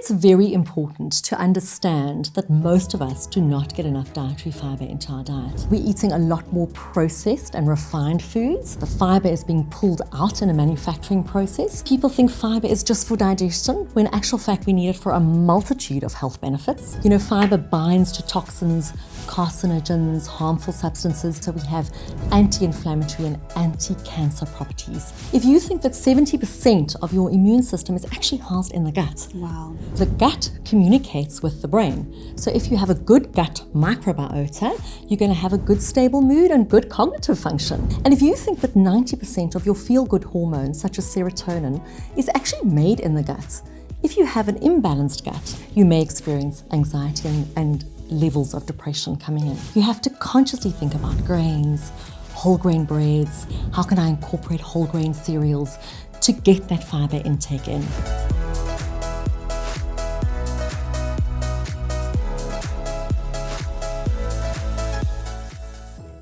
it's very important to understand that most of us do not get enough dietary fiber into our diet. We're eating a lot more processed and refined foods. The fiber is being pulled out in a manufacturing process. People think fiber is just for digestion, when in actual fact we need it for a multitude of health benefits. You know, fiber binds to toxins, carcinogens, harmful substances, so we have anti-inflammatory and anti-cancer properties. If you think that 70% of your immune system is actually housed in the gut. Wow. The gut communicates with the brain. So if you have a good gut microbiota, you're going to have a good stable mood and good cognitive function. And if you think that 90% of your feel-good hormones, such as serotonin, is actually made in the gut, if you have an imbalanced gut, you may experience anxiety and levels of depression coming in. You have to consciously think about grains, whole grain breads. How can I incorporate whole grain cereals to get that fiber intake in?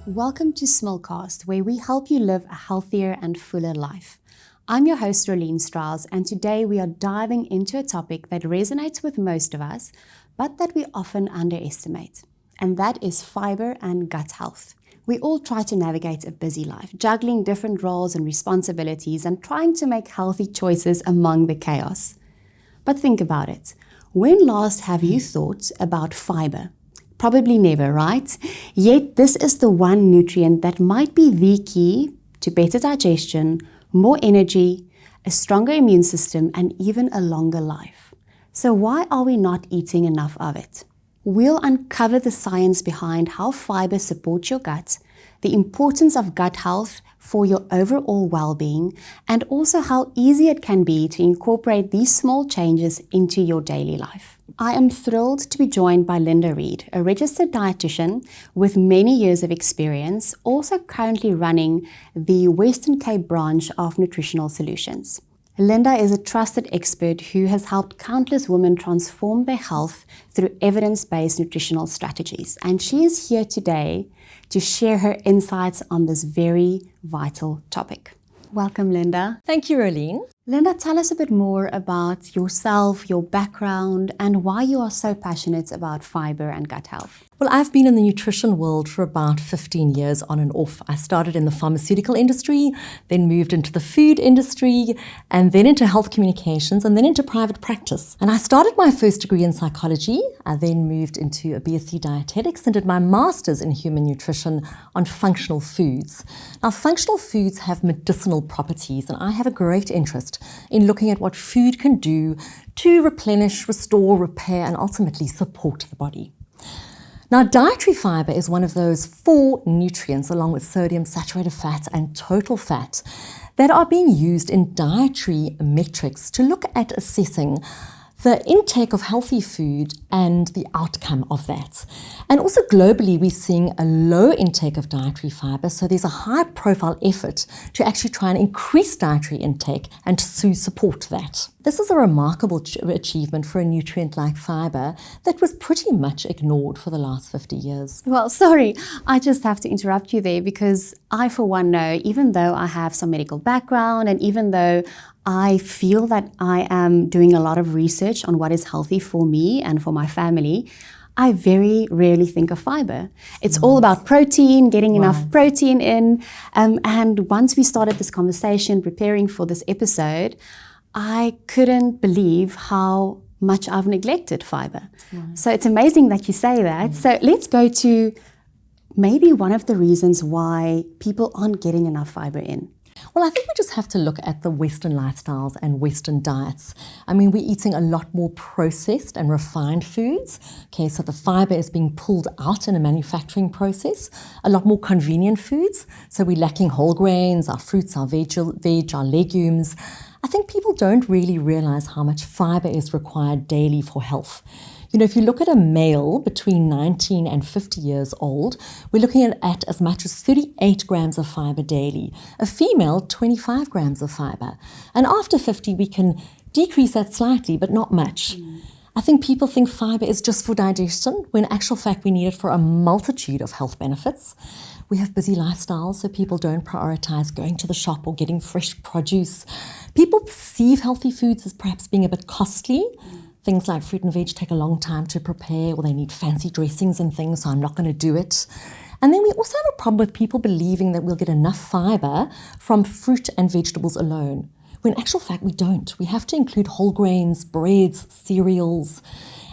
Welcome to smulcast, where we help you live a healthier and fuller life. I'm your host, Rolene Strauss, and today we are diving into a topic that resonates with most of us, but that we often underestimate, and that is fiber and gut health. We all try to navigate a busy life, juggling different roles and responsibilities and trying to make healthy choices among the chaos. But think about it. When last have you thought about fiber? Probably never, right? Yet this is the one nutrient that might be the key to better digestion, more energy, a stronger immune system, and even a longer life. So why are we not eating enough of it? We'll uncover the science behind how fiber supports your gut, the importance of gut health for your overall well-being, and also how easy it can be to incorporate these small changes into your daily life. I am thrilled to be joined by Linda Reid, a registered dietitian with many years of experience, also currently running the Western Cape branch of Nutritional Solutions. Linda is a trusted expert who has helped countless women transform their health through evidence-based nutritional strategies. And she is here today to share her insights on this very vital topic. Welcome, Linda. Thank you, Rolene. Linda, tell us a bit more about yourself, your background, and why you are so passionate about fiber and gut health. Well, I've been in the nutrition world for about 15 years on and off. I started in the pharmaceutical industry, then moved into the food industry, and then into health communications, and then into private practice. And I started my first degree in psychology. I then moved into a BSc dietetics and did my master's in human nutrition on functional foods. Now, functional foods have medicinal properties, and I have a great interest in looking at what food can do to replenish, restore, repair, and ultimately support the body. Now, dietary fiber is one of those 4 nutrients, along with sodium, saturated fat, and total fat, that are being used in dietary metrics to look at assessing the intake of healthy food and the outcome of that. And also globally, we're seeing a low intake of dietary fiber, so there's a high profile effort to actually try and increase dietary intake and to support that. This is a remarkable achievement for a nutrient like fiber that was pretty much ignored for the last 50 years. Well, sorry, I just have to interrupt you there because I, for one, know, even though I have some medical background and even though I feel that I am doing a lot of research on what is healthy for me and for my family, I very rarely think of fiber. It's all about protein, getting enough protein in. And once we started this conversation, preparing for this episode, I couldn't believe how much I've neglected fiber. So it's amazing that you say that. So let's go to maybe one of the reasons why people aren't getting enough fiber in. Well, I think we just have to look at the Western lifestyles and Western diets. I mean, we're eating a lot more processed and refined foods. Okay, so the fiber is being pulled out in a manufacturing process. A lot more convenient foods. So we're lacking whole grains, our fruits, our veg, our legumes. I think people don't really realize how much fiber is required daily for health. You know, if you look at a male between 19 and 50 years old, we're looking at as much as 38 grams of fiber daily. A female, 25 grams of fiber. And after 50, we can decrease that slightly, but not much. I think people think fiber is just for digestion, when in actual fact we need it for a multitude of health benefits. We have busy lifestyles, so people don't prioritize going to the shop or getting fresh produce. People perceive healthy foods as perhaps being a bit costly. Things like fruit and veg take a long time to prepare, or they need fancy dressings and things, so I'm not going to do it. And then we also have a problem with people believing that we'll get enough fiber from fruit and vegetables alone, when in actual fact we don't. We have to include whole grains, breads, cereals.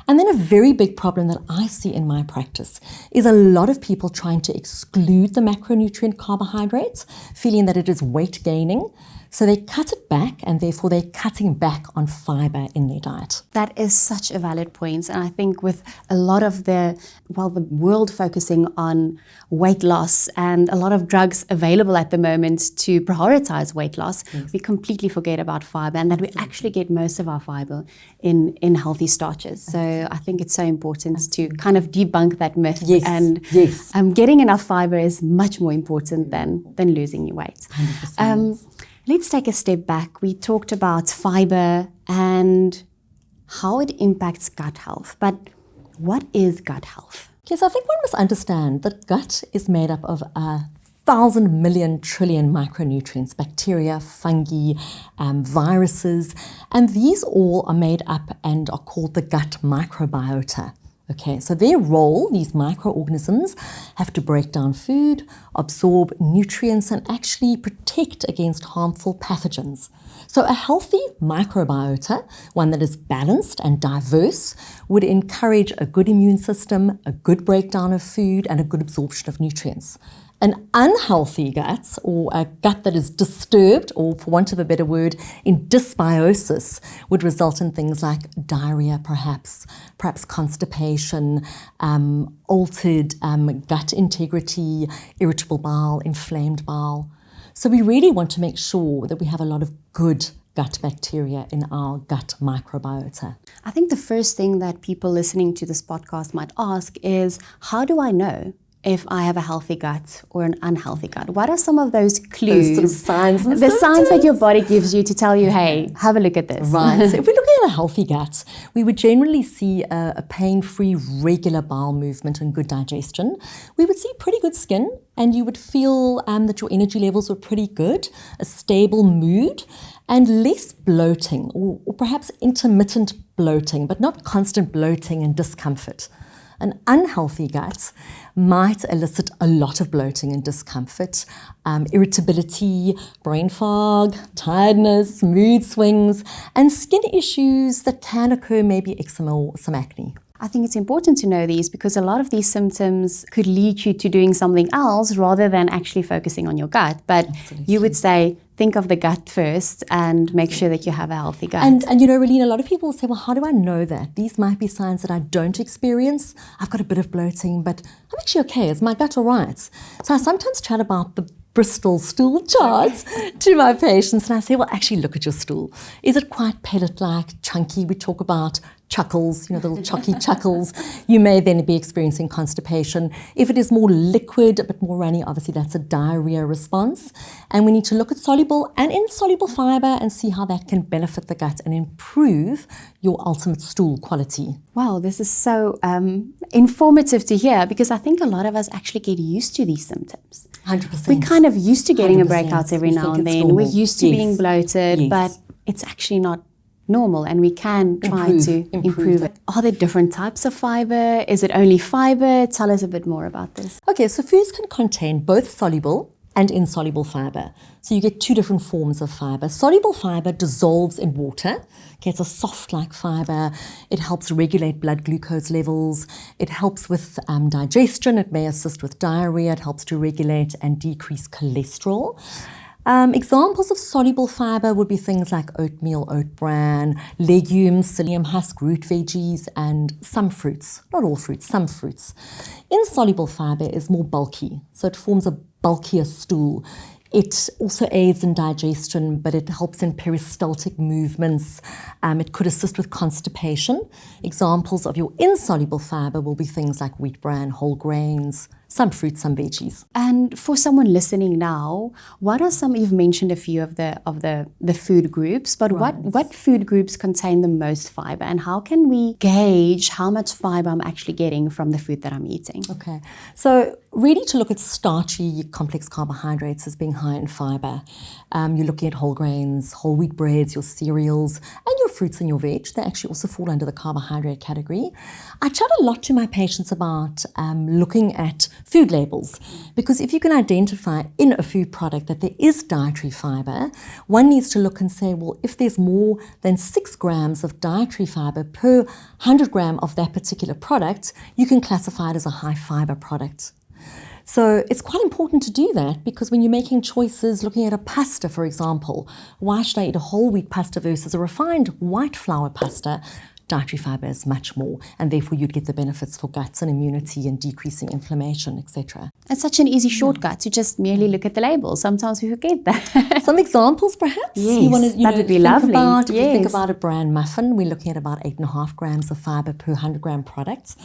And then a very big problem that I see in my practice is a lot of people trying to exclude the macronutrient carbohydrates, feeling that it is weight gaining. So they cut it back, and therefore they're cutting back on fiber in their diet. That is such a valid point. And I think with a lot of the world focusing on weight loss and a lot of drugs available at the moment to prioritize weight loss, we completely forget about fiber, and that we actually get most of our fiber in healthy starches. So I think it's so important to kind of debunk that myth. And getting enough fiber is much more important than losing your weight. 100%. Let's take a step back. We talked about fiber and how it impacts gut health. But what is gut health? Okay, so I think one must understand that gut is made up of 1,000 million trillion micronutrients, bacteria, fungi, viruses, and these all are made up and are called the gut microbiota. Okay, so their role, these microorganisms, have to break down food, absorb nutrients, and actually protect against harmful pathogens. So a healthy microbiota, one that is balanced and diverse, would encourage a good immune system, a good breakdown of food, and a good absorption of nutrients. An unhealthy gut, or a gut that is disturbed, or for want of a better word, in dysbiosis, would result in things like diarrhea, perhaps constipation, altered gut integrity, irritable bowel, inflamed bowel. So we really want to make sure that we have a lot of good gut bacteria in our gut microbiota. I think the first thing that people listening to this podcast might ask is, how do I know if I have a healthy gut or an unhealthy gut? What are some of those clues? Those sort of signs and the signs that your body gives you to tell you, hey, have a look at this. Right. So if we're looking at a healthy gut, we would generally see a pain-free, regular bowel movement and good digestion. We would see pretty good skin, and you would feel that your energy levels were pretty good, a stable mood, and less bloating, or perhaps intermittent bloating, but not constant bloating and discomfort. An unhealthy gut might elicit a lot of bloating and discomfort, irritability, brain fog, tiredness, mood swings, and skin issues that can occur, maybe eczema or some acne. I think it's important to know these because a lot of these symptoms could lead you to doing something else rather than actually focusing on your gut. But you would say, think of the gut first and make sure that you have a healthy gut. And you know, Rolene, a lot of people will say, well, how do I know that? These might be signs that I don't experience. I've got a bit of bloating, but I'm actually okay. Is my gut all right? So I sometimes chat about the Bristol stool charts to my patients, and I say, well, actually look at your stool. Is it quite pellet-like, chunky? We talk about chuckles, the little chalky chuckles. You may then be experiencing constipation. If it is more liquid, a bit more runny, obviously that's a diarrhea response. And we need to look at soluble and insoluble fiber and see how that can benefit the gut and improve your ultimate stool quality. Wow, this is so informative to hear, because I think a lot of us actually get used to these symptoms. 100%. We're kind of used to getting 100%. a breakout every now and then. Normal. We're used to being bloated, but it's actually not normal, and we can try to improve it. Are there different types of fiber? Is it only fiber? Tell us a bit more about this. Okay, so foods can contain both soluble and insoluble fiber. So you get two different forms of fiber. Soluble fiber dissolves in water. Okay, it's a soft-like fiber. It helps regulate blood glucose levels. It helps with digestion. It may assist with diarrhea. It helps to regulate and decrease cholesterol. Examples of soluble fiber would be things like oatmeal, oat bran, legumes, psyllium husk, root veggies, and some fruits. Not all fruits, some fruits. Insoluble fiber is more bulky, so it forms a bulkier stool. It also aids in digestion, but it helps in peristaltic movements. It could assist with constipation. Examples of your insoluble fiber will be things like wheat bran, whole grains, some fruits, some veggies. And for someone listening now, what are some, you've mentioned a few of the food groups, but what food groups contain the most fiber, and how can we gauge how much fiber I'm actually getting from the food that I'm eating? Okay, so really to look at starchy complex carbohydrates as being high in fiber. You're looking at whole grains, whole wheat breads, your cereals, and your fruits and your veg. They actually also fall under the carbohydrate category. I chat a lot to my patients about looking at food labels, because if you can identify in a food product that there is dietary fiber, one needs to look and say, well, if there's more than 6 grams of dietary fiber per 100 gram of that particular product, you can classify it as a high fiber product. So it's quite important to do that, because when you're making choices, looking at a pasta, for example, why should I eat a whole wheat pasta versus a refined white flour pasta? Dietary fiber is much more, and therefore you'd get the benefits for guts and immunity and decreasing inflammation, etc. It's such an easy shortcut to just merely look at the label. Sometimes we forget that. Some examples, perhaps? Yes, that would be lovely. If you think about a bran muffin, we're looking at about 8.5 grams of fiber per 100 gram product.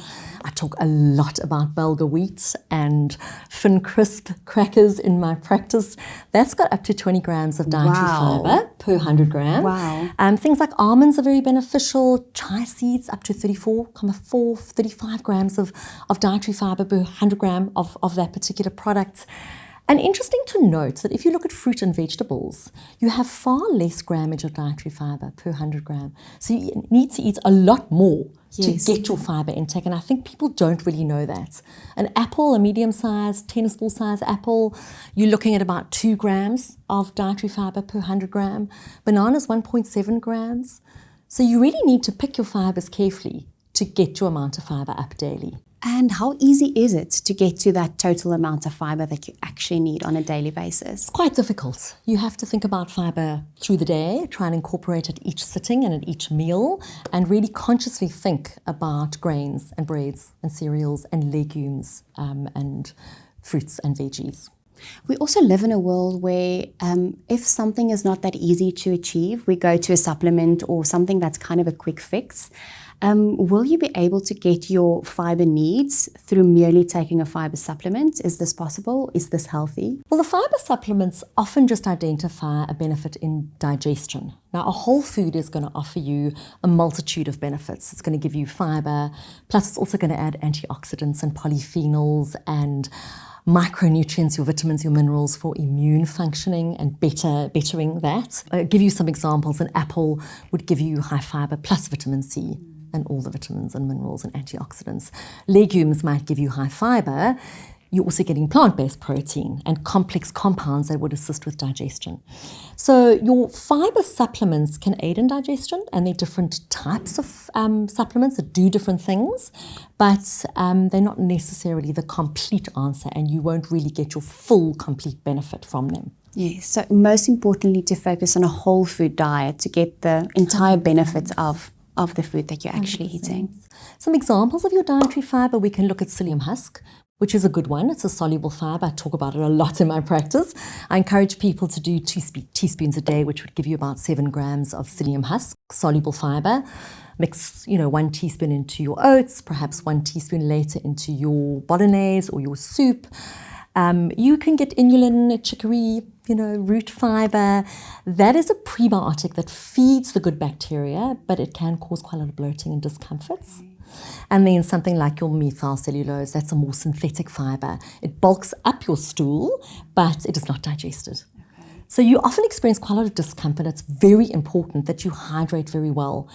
I talk a lot about bulgur wheat and Thin Crisp crackers in my practice. That's got up to 20 grams of dietary fiber per 100 gram. Wow. Things like almonds are very beneficial. Chia seeds up to 35 grams of dietary fiber per 100 gram of that particular product. And interesting to note that if you look at fruit and vegetables, you have far less grammage of dietary fiber per 100 gram. So you need to eat a lot more to get your fiber intake. And I think people don't really know that. An apple, a medium-sized, tennis ball-sized apple, you're looking at about 2 grams of dietary fiber per 100 gram. Bananas, 1.7 grams. So you really need to pick your fibers carefully to get your amount of fiber up daily. And how easy is it to get to that total amount of fiber that you actually need on a daily basis? It's quite difficult. You have to think about fiber through the day, try and incorporate it each sitting and at each meal, and really consciously think about grains and breads and cereals and legumes and fruits and veggies. We also live in a world where if something is not that easy to achieve, we go to a supplement or something that's kind of a quick fix. Will you be able to get your fiber needs through merely taking a fiber supplement? Is this possible? Is this healthy? Well, the fiber supplements often just identify a benefit in digestion. Now, a whole food is going to offer you a multitude of benefits. It's going to give you fiber, plus it's also going to add antioxidants and polyphenols and micronutrients, your vitamins, your minerals for immune functioning and bettering that. I'll give you some examples. An apple would give you high fiber plus vitamin C and all the vitamins and minerals and antioxidants. Legumes might give you high fiber. You're also getting plant-based protein and complex compounds that would assist with digestion. So your fiber supplements can aid in digestion, and they're different types of supplements that do different things, but they're not necessarily the complete answer, and you won't really get your full, complete benefit from them. Yes, so most importantly to focus on a whole food diet to get the entire benefits of the food that you're actually 100%. eating. Some examples of your dietary fiber, we can look at psyllium husk, which is a good one. It's a soluble fiber. I talk about it a lot in my practice. I encourage people to do 2 teaspoons a day, which would give you about 7 grams of psyllium husk, soluble fiber. Mix, 1 teaspoon into your oats, perhaps 1 teaspoon later into your bolognese or your soup. You can get inulin, chicory, root fiber. That is a prebiotic that feeds the good bacteria, but it can cause quite a lot of bloating and discomforts. And then something like your methyl cellulose, that's a more synthetic fiber. It bulks up your stool, but it is not digested. Okay. So you often experience quite a lot of discomfort. It's very important that you hydrate very well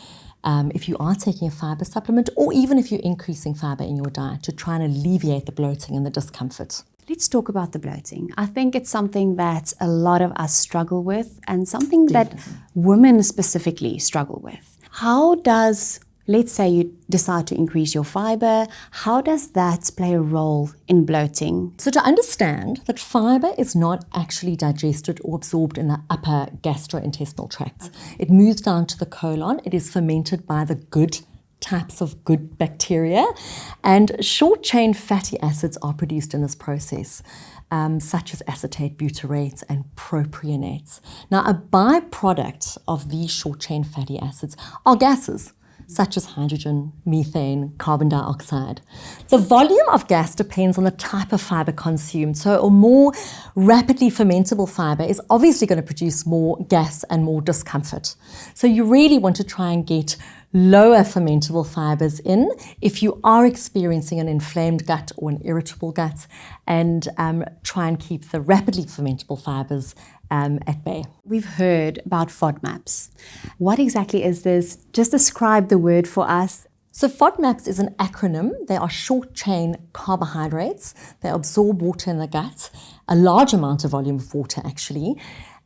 if you are taking a fiber supplement, or even if you're increasing fiber in your diet, to try and alleviate the bloating and the discomfort. Let's talk about the bloating. I think it's something that a lot of us struggle with, and something that women specifically struggle with. How does, let's say you decide to increase your fiber, how does that play a role in bloating? So to understand that fiber is not actually digested or absorbed in the upper gastrointestinal tract. Okay. It moves down to the colon. It is fermented by the good types of good bacteria, and short-chain fatty acids are produced in this process, such as acetate, butyrate, and propionates. Now, a byproduct of these short-chain fatty acids are gases. such as hydrogen, methane, carbon dioxide. The volume of gas depends on the type of fiber consumed. So a more rapidly fermentable fiber is obviously going to produce more gas and more discomfort. So you really want to try and get lower fermentable fibers in if you are experiencing an inflamed gut or an irritable gut, and try and keep the rapidly fermentable fibers at bay. We've heard about FODMAPs. What exactly is this? Just describe the word for us. So FODMAPs is an acronym. They are short-chain carbohydrates. They absorb water in the gut, a large amount of volume of water actually.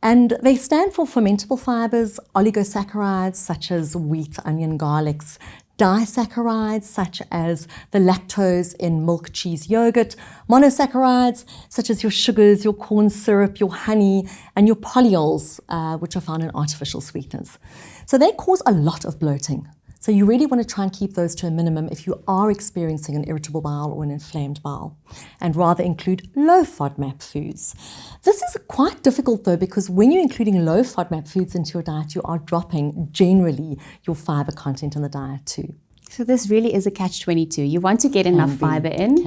And they stand for fermentable fibers, oligosaccharides such as wheat, onion, garlics, disaccharides such as the lactose in milk, cheese, yogurt, monosaccharides such as your sugars, your corn syrup, your honey, and your polyols, which are found in artificial sweeteners. So they cause a lot of bloating. So you really want to try and keep those to a minimum if you are experiencing an irritable bowel or an inflamed bowel, and rather include low FODMAP foods. This is quite difficult though, because when you're including low FODMAP foods into your diet, you are dropping generally your fiber content in the diet too. So this really is a catch-22. You want to get enough fiber in.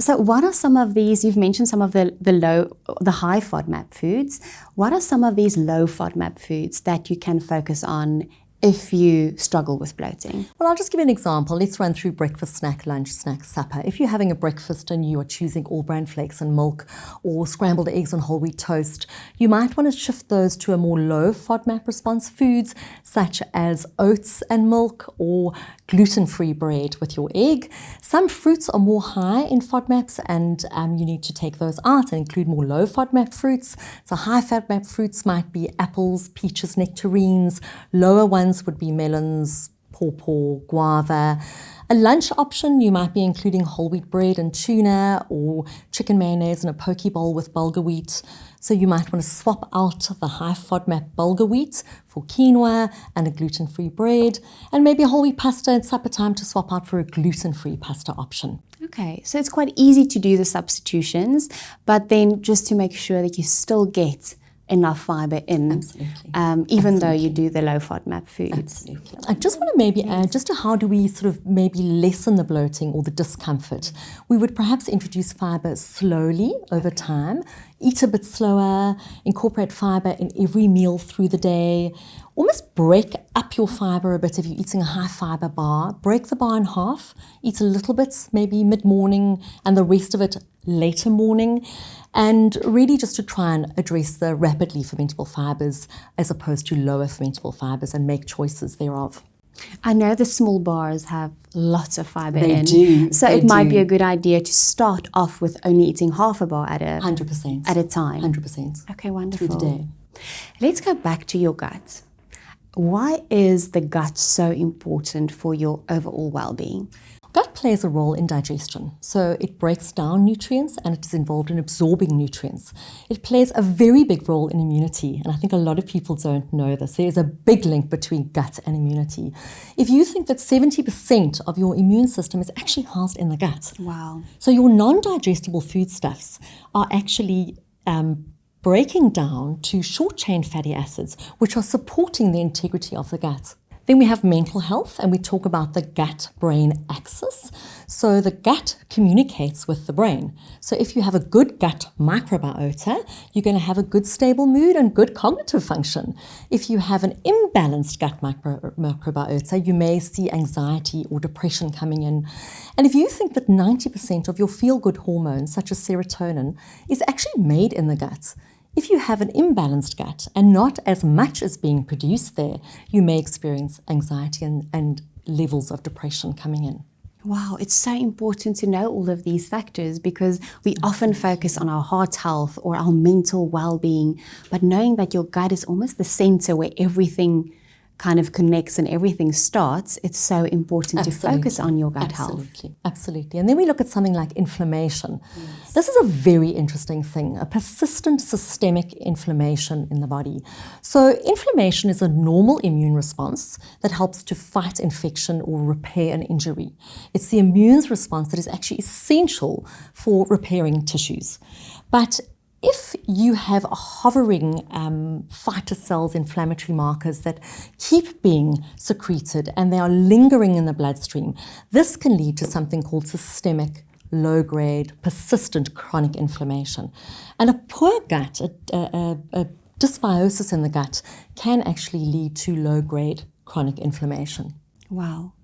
So what are some of these? You've mentioned some of the high FODMAP foods. What are some of these low FODMAP foods that you can focus on if you struggle with bloating? Well, I'll just give you an example. Let's run through breakfast, snack, lunch, snack, supper. If you're having a breakfast and you are choosing all bran flakes and milk or scrambled eggs on whole wheat toast, you might want to shift those to a more low FODMAP response foods such as oats and milk or gluten-free bread with your egg. Some fruits are more high in FODMAPs, and you need to take those out and include more low FODMAP fruits. So high FODMAP fruits might be apples, peaches, nectarines. Lower ones would be melons, pawpaw, guava. A lunch option, you might be including whole wheat bread and tuna, or chicken mayonnaise in a poke bowl with bulgur wheat. So you might want to swap out the high FODMAP bulgur wheat for quinoa and a gluten-free bread, and maybe a whole wheat pasta at supper time to swap out for a gluten-free pasta option. Okay, so it's quite easy to do the substitutions, but then just to make sure that you still get enough fiber in, even though you do the low FODMAP foods. Absolutely. I just want to maybe add just to how do we sort of maybe lessen the bloating or the discomfort. We would perhaps introduce fiber slowly over time, eat a bit slower, incorporate fiber in every meal through the day, almost break up your fiber a bit. If you're eating a high fiber bar, break the bar in half, eat a little bit, maybe mid-morning, and the rest of it later morning, and really just to try and address the rapidly fermentable fibers as opposed to lower fermentable fibers and make choices thereof. I know the small bars have lots of fiber They in. do. So They it might do. be a good idea to start off with only eating half a bar at a 100%. at a time. 100%. Okay, wonderful. Through the day. Let's go back to your gut. Why is the gut so important for your overall well-being? Gut plays a role in digestion. So it breaks down nutrients and it is involved in absorbing nutrients. It plays a very big role in immunity, and I think a lot of people don't know this. There's a big link between gut and immunity. If you think that 70% of your immune system is actually housed in the gut. Wow. So your non-digestible foodstuffs are actually breaking down to short-chain fatty acids, which are supporting the integrity of the gut. Then we have mental health, and we talk about the gut-brain axis. So the gut communicates with the brain. So if you have a good gut microbiota, you're going to have a good stable mood and good cognitive function. If you have an imbalanced gut microbiota, you may see anxiety or depression coming in. And if you think that 90% of your feel-good hormones, such as serotonin, is actually made in the gut, if you have an imbalanced gut and not as much is being produced there, you may experience anxiety and levels of depression coming in. Wow, it's so important to know all of these factors because we often focus on our heart health or our mental well-being, but knowing that your gut is almost the center where everything kind of connects and everything starts, it's so important to focus on your gut health. Absolutely. And then we look at something like inflammation. Yes. This is a very interesting thing, a persistent systemic inflammation in the body. So inflammation is a normal immune response that helps to fight infection or repair an injury. It's the immune's response that is actually essential for repairing tissues. But if you have hovering fighter cells, inflammatory markers that keep being secreted and they are lingering in the bloodstream, this can lead to something called systemic, low-grade, persistent chronic inflammation. And a poor gut, a dysbiosis in the gut, can actually lead to low-grade chronic inflammation. Wow.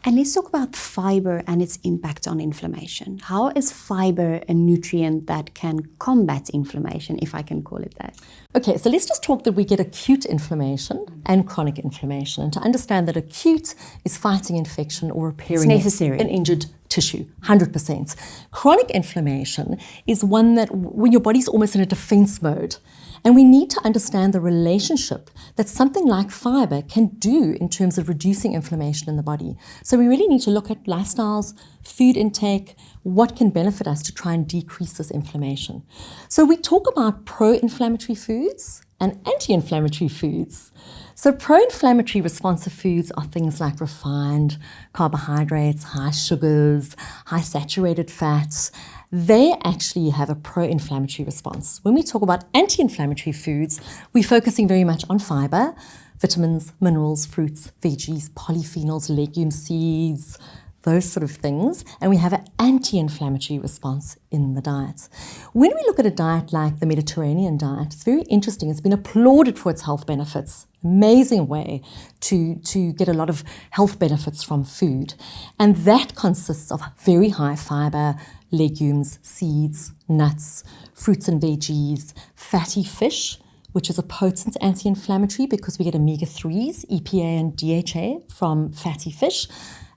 And let's talk about fiber and its impact on inflammation. How is fiber a nutrient that can combat inflammation, if I can call it that? Okay, so let's just talk that we get acute inflammation and chronic inflammation. And to understand that acute is fighting infection or repairing an injured tissue, 100%. Chronic inflammation is one that when your body's almost in a defense mode. And we need to understand the relationship that something like fiber can do in terms of reducing inflammation in the body. So we really need to look at lifestyles, food intake, what can benefit us to try and decrease this inflammation. So we talk about pro-inflammatory foods and anti-inflammatory foods. So pro-inflammatory responsive foods are things like refined carbohydrates, high sugars, high saturated fats. They actually have a pro-inflammatory response. When we talk about anti-inflammatory foods, we're focusing very much on fiber, vitamins, minerals, fruits, veggies, polyphenols, legume seeds, those sort of things, and we have an anti-inflammatory response in the diet. When we look at a diet like the Mediterranean diet, it's very interesting. It's been applauded for its health benefits. Amazing way to get a lot of health benefits from food. And that consists of very high fiber, legumes, seeds, nuts, fruits and veggies, fatty fish, which is a potent anti-inflammatory because we get omega-3s, EPA and DHA from fatty fish,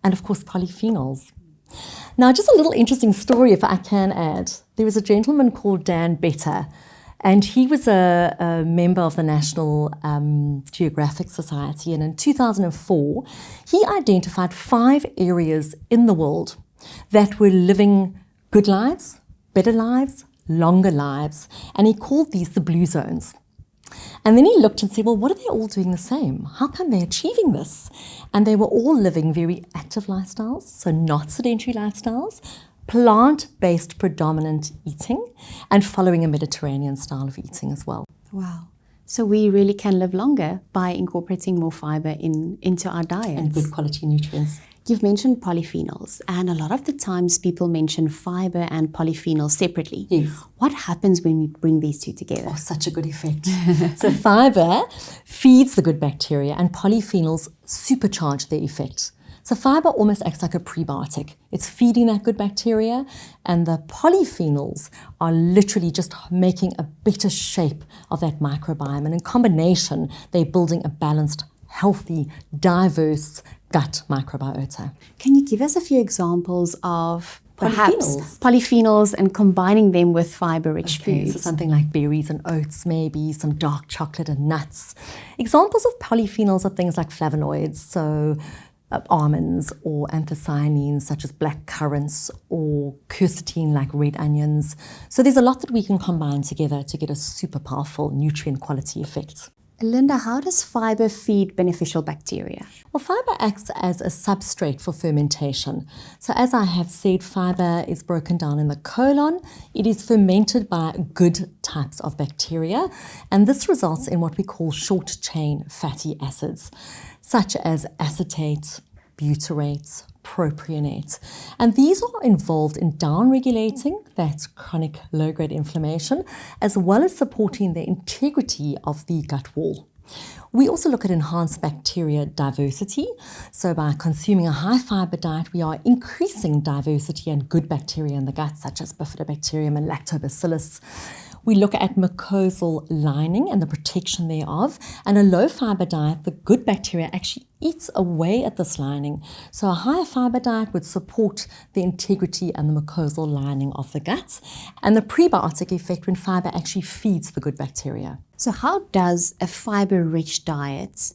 and of course polyphenols. Now, just a little interesting story, if I can add. There was a gentleman called Dan Better, and he was a member of the National Geographic Society, and in 2004, he identified 5 areas in the world that were living good lives, better lives, longer lives, and he called these the blue zones. And then he looked and said, well, what are they all doing the same? How come they're achieving this? And they were all living very active lifestyles, so not sedentary lifestyles, plant-based predominant eating, and following a Mediterranean style of eating as well. Wow. So we really can live longer by incorporating more fiber into our diets. And good quality nutrients. You've mentioned polyphenols, and a lot of the times people mention fiber and polyphenols separately. Yes. What happens when we bring these two together? Oh, such a good effect. So fiber feeds the good bacteria and polyphenols supercharge their effect. So fiber almost acts like a prebiotic. It's feeding that good bacteria, and the polyphenols are literally just making a better shape of that microbiome. And in combination, they're building a balanced, healthy, diverse gut microbiota. Can you give us a few examples of perhaps polyphenols and combining them with fiber-rich foods? So something like berries and oats, maybe some dark chocolate and nuts. Examples of polyphenols are things like flavonoids, so almonds, or anthocyanins such as black currants, or quercetin like red onions. So there's a lot that we can combine together to get a super powerful nutrient quality effect. Linda, how does fiber feed beneficial bacteria? Well, fiber acts as a substrate for fermentation. So as I have said, fiber is broken down in the colon. It is fermented by good types of bacteria, and this results in what we call short-chain fatty acids, such as acetate, butyrate, propionate. And these are involved in downregulating that chronic low-grade inflammation, as well as supporting the integrity of the gut wall. We also look at enhanced bacteria diversity. So by consuming a high-fiber diet, we are increasing diversity and good bacteria in the gut, such as bifidobacterium and lactobacillus. We look at mucosal lining and the protection thereof. And a low-fiber diet, the good bacteria actually eats away at this lining. So a higher fiber diet would support the integrity and the mucosal lining of the gut, and the prebiotic effect when fiber actually feeds the good bacteria. So how does a fiber-rich diet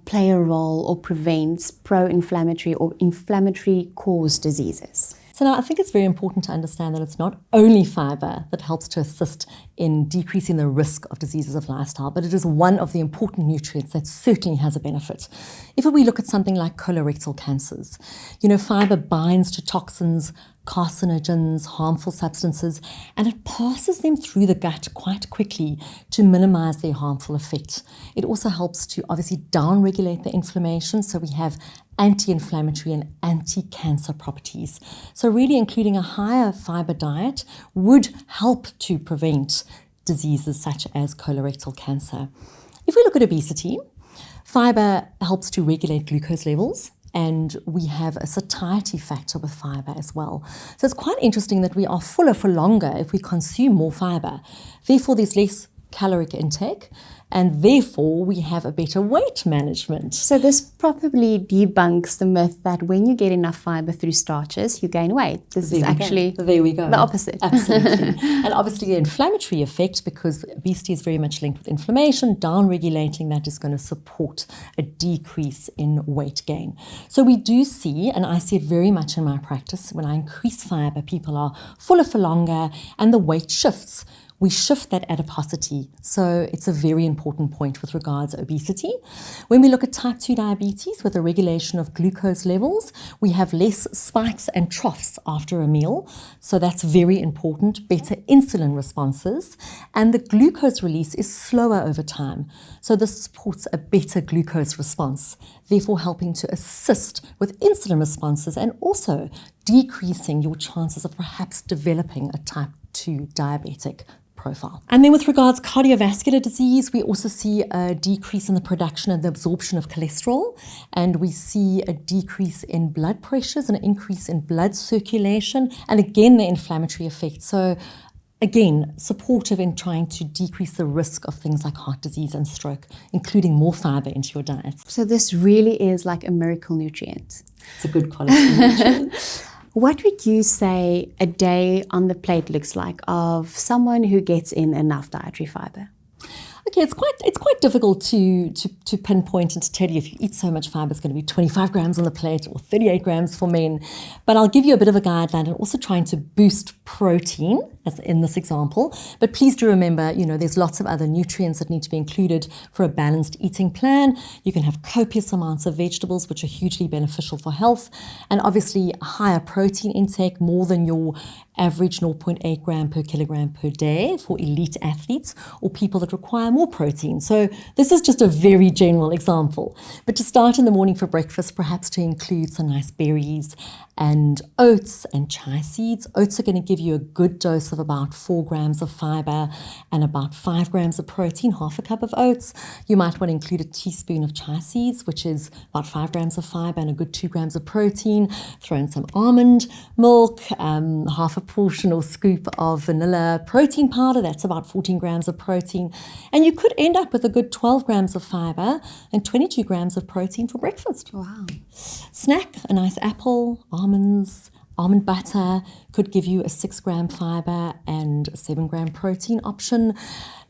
play a role or prevents pro-inflammatory or inflammatory caused diseases? So now I think it's very important to understand that it's not only fiber that helps to assist in decreasing the risk of diseases of lifestyle, but it is one of the important nutrients that certainly has a benefit. If we look at something like colorectal cancers, fiber binds to toxins, carcinogens, harmful substances, and it passes them through the gut quite quickly to minimize their harmful effect. It also helps to obviously downregulate the inflammation, so we have anti-inflammatory and anti-cancer properties. So really including a higher fiber diet would help to prevent diseases such as colorectal cancer. If we look at obesity, fiber helps to regulate glucose levels, and we have a satiety factor with fiber as well. So it's quite interesting that we are fuller for longer if we consume more fiber. Therefore, there's less caloric intake, and therefore we have a better weight management. So this probably debunks the myth that when you get enough fiber through starches, you gain weight. This is actually the opposite. Absolutely. And obviously the inflammatory effect, because obesity is very much linked with inflammation, down-regulating that is going to support a decrease in weight gain. So we do see, and I see it very much in my practice, when I increase fiber, people are fuller for longer and the weight shifts. We shift that adiposity. So it's a very important point with regards to obesity. When we look at type 2 diabetes with a regulation of glucose levels, we have less spikes and troughs after a meal. So that's very important, better insulin responses. And the glucose release is slower over time. So this supports a better glucose response, therefore helping to assist with insulin responses and also decreasing your chances of perhaps developing a type 2 diabetic profile. And then with regards to cardiovascular disease, we also see a decrease in the production and the absorption of cholesterol, and we see a decrease in blood pressures and an increase in blood circulation, and again the inflammatory effect. So again, supportive in trying to decrease the risk of things like heart disease and stroke, including more fiber into your diet. So this really is like a miracle nutrient. It's a good quality nutrient. What would you say a day on the plate looks like of someone who gets in enough dietary fiber? Okay, it's quite difficult to pinpoint and to tell you if you eat so much fiber, it's going to be 25 grams on the plate or 38 grams for men. But I'll give you a bit of a guideline and also trying to boost protein, as in this example. But please do remember, there's lots of other nutrients that need to be included for a balanced eating plan. You can have copious amounts of vegetables, which are hugely beneficial for health. And obviously, a higher protein intake, more than your average 0.8 gram per kilogram per day for elite athletes or people that require more protein. So this is just a very general example. But to start in the morning for breakfast, perhaps to include some nice berries and oats and chia seeds. Oats are going to give you a good dose of about 4 grams of fiber and about 5 grams of protein, half a cup of oats. You might want to include a teaspoon of chia seeds, which is about 5 grams of fiber and a good 2 grams of protein. Throw in some almond milk, half a portion or scoop of vanilla protein powder. That's about 14 grams of protein. And you could end up with a good 12 grams of fiber and 22 grams of protein for breakfast. Wow. Snack, a nice apple, almonds, almond butter could give you a 6 gram fiber and a 7 gram protein option.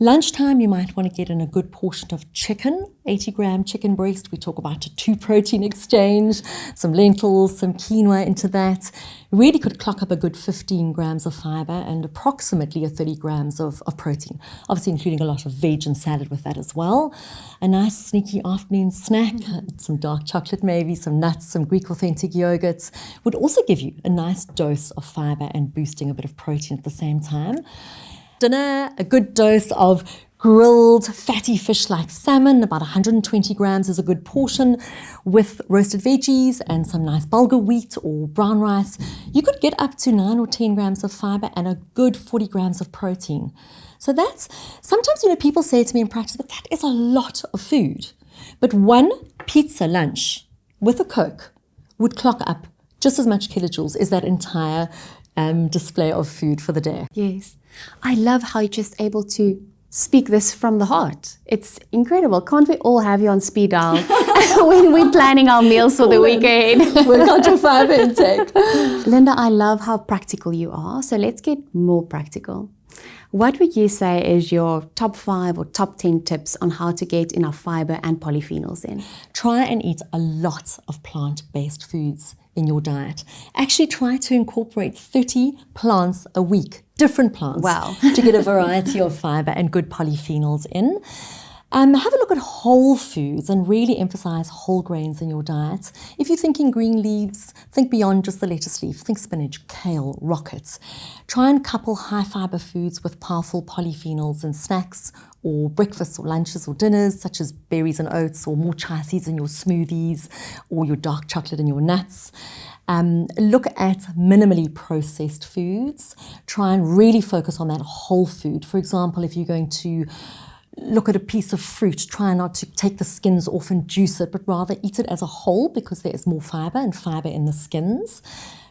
Lunchtime, you might want to get in a good portion of chicken, 80 gram chicken breast. We talk about a 2 protein exchange, some lentils, some quinoa into that. Really could clock up a good 15 grams of fiber and approximately 30 grams of protein, obviously including a lot of veg and salad with that as well. A nice sneaky afternoon snack, some dark chocolate maybe, some nuts, some Greek authentic yogurts would also give you a nice dose of fiber and boosting a bit of protein at the same time. Dinner, a good dose of grilled fatty fish like salmon, about 120 grams is a good portion, with roasted veggies and some nice bulgur wheat or brown rice. You could get up to 9 or 10 grams of fiber and a good 40 grams of protein. So that's, sometimes people say to me in practice, but that is a lot of food. But one pizza lunch with a Coke would clock up just as much kilojoules as that entire display of food for the day. Yes. I love how you're just able to speak this from the heart. It's incredible. Can't we all have you on speed dial when we're planning our meals for the week ahead? Work out your fiber intake. Linda, I love how practical you are. So let's get more practical. What would you say is your top 5 or top 10 tips on how to get enough fiber and polyphenols in? Try and eat a lot of plant-based foods. in your diet. Actually try to incorporate 30 plants a week, different plants, Wow. to get a variety of fiber and good polyphenols in. Have a look at whole foods and really emphasize whole grains in your diet. If you're thinking green leaves, think beyond just the lettuce leaf. Think spinach, kale, rockets. Try and couple high fiber foods with powerful polyphenols in snacks or breakfasts or lunches or dinners, such as berries and oats, or more chia seeds in your smoothies, or your dark chocolate in your nuts. Look at minimally processed foods. Try and really focus on that whole food. For example, if you're going to look at a piece of fruit, try not to take the skins off and juice it, but rather eat it as a whole, because there is more fiber and fiber in the skins.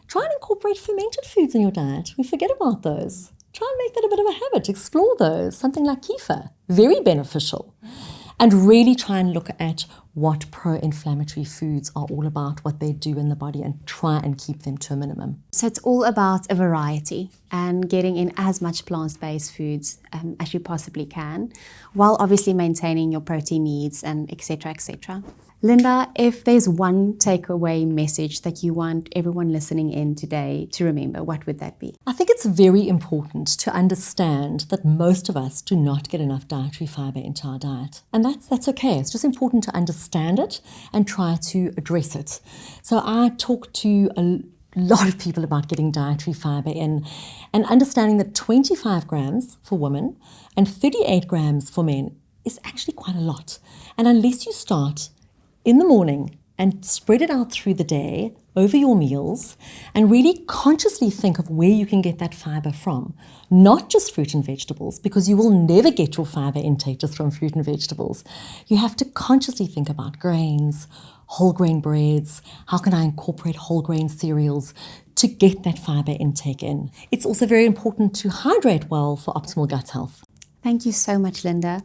Try and incorporate fermented foods in your diet. We forget about those. Try and make that a bit of a habit. Explore those. Something like kefir, very beneficial. And really try and look at what pro-inflammatory foods are all about, what they do in the body, and try and keep them to a minimum. So it's all about a variety and getting in as much plant-based foods as you possibly can, while obviously maintaining your protein needs and etc., etc. Linda, if there's one takeaway message that you want everyone listening in today to remember, what would that be? I think it's very important to understand that most of us do not get enough dietary fiber into our diet. And that's okay. It's just important to understand it and try to address it. So I talk to a lot of people about getting dietary fiber in, and understanding that 25 grams for women and 38 grams for men is actually quite a lot. And unless you start in the morning and spread it out through the day over your meals, and really consciously think of where you can get that fiber from, not just fruit and vegetables, because you will never get your fiber intake just from fruit and vegetables. You have to consciously think about grains, whole grain breads. How can I incorporate whole grain cereals to get that fiber intake in? It's also very important to hydrate well for optimal gut health. Thank you so much, Linda.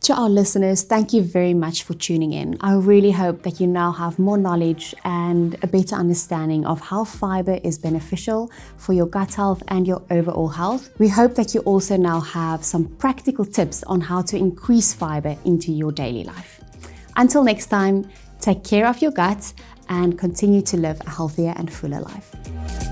To our listeners, thank you very much for tuning in. I really hope that you now have more knowledge and a better understanding of how fiber is beneficial for your gut health and your overall health. We hope that you also now have some practical tips on how to increase fiber into your daily life. Until next time, take care of your gut and continue to live a healthier and fuller life.